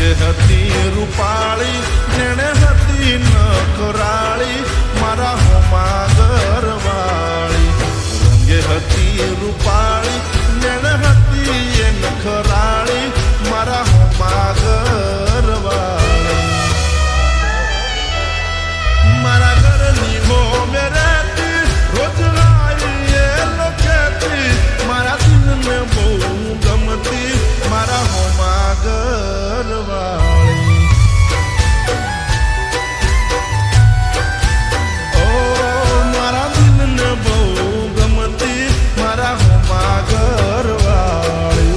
રંગે હતી રૂપાળી નેણે હતી નખરાળી મારા હોમા ઘરવાળી રંગે હતી રૂપાળી નેણે હતી એ નખરાળી મારા હોમા ઘરવાળી મારા ઘરની હોમે રહેતી રોજ લાઈ એ લોકેતી મારા દિલને બહુ ગમતી મારા હોમા ઘરવાળી ઓ મારા દિલને બહુ ગમતી મારા હોમા ઘરવાળી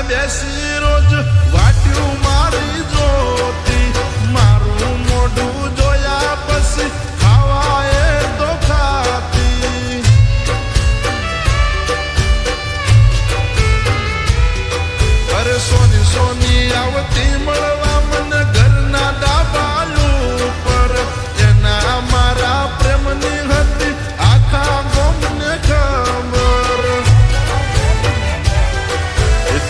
બેસી રોજ વાટ્યું મારી જોતી મારું મોઢું જોયા પછી ખાવા એ તો ખાતી અરે સોની સોની આવતી મળવા મને ઘરના ડાબાલું પર એના મારા પ્રેમની હતી આખા ગોમને ખબર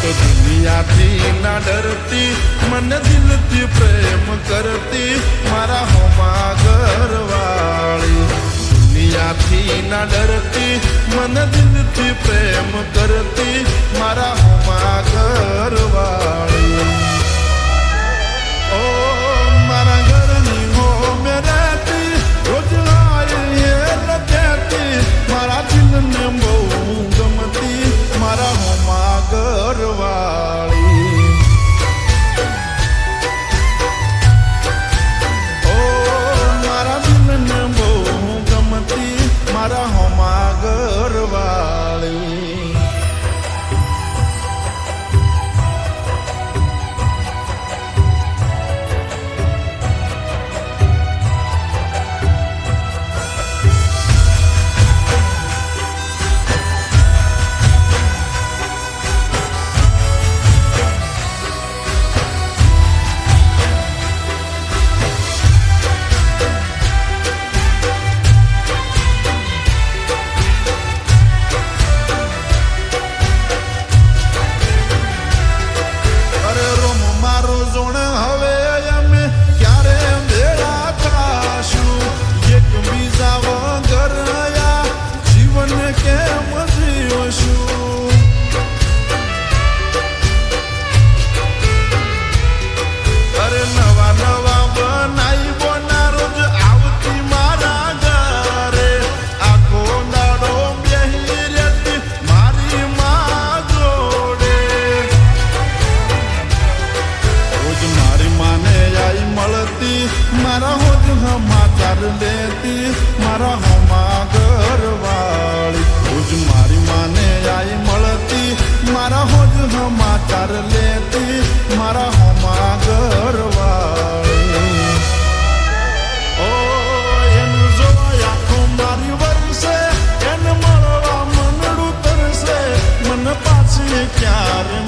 દુનિયાથી ના ડરતી મને દિલથી પ્રેમ કરતી મારા હોમા ઘરવાળી દુનિયાથી ના ડરતી મને દિલથી પ્રેમ કરતી મારા હોમા ઘરવાળી ઓ મારા ઘરની હોમે રહેતી રોજ લાઈ એ લખેતી મારા દિલને બહુ ગમતી મારા હોમા ઘરવાળી ઓ મારા દિલને બહુ ગમતી મારા હોમા ઘરવાળી મારા હોજ સમાચાર લેતી મારા હોમા ઘરવાળી રોજ મારી માને આઈ મળતી મારા હોજ સમાચાર લેતી મારા હોમા ઘરવાળી ઓ એનું જોવા આખો મારી વરસે એને મળવા મનડું તરસે મને પાછી ક્યારે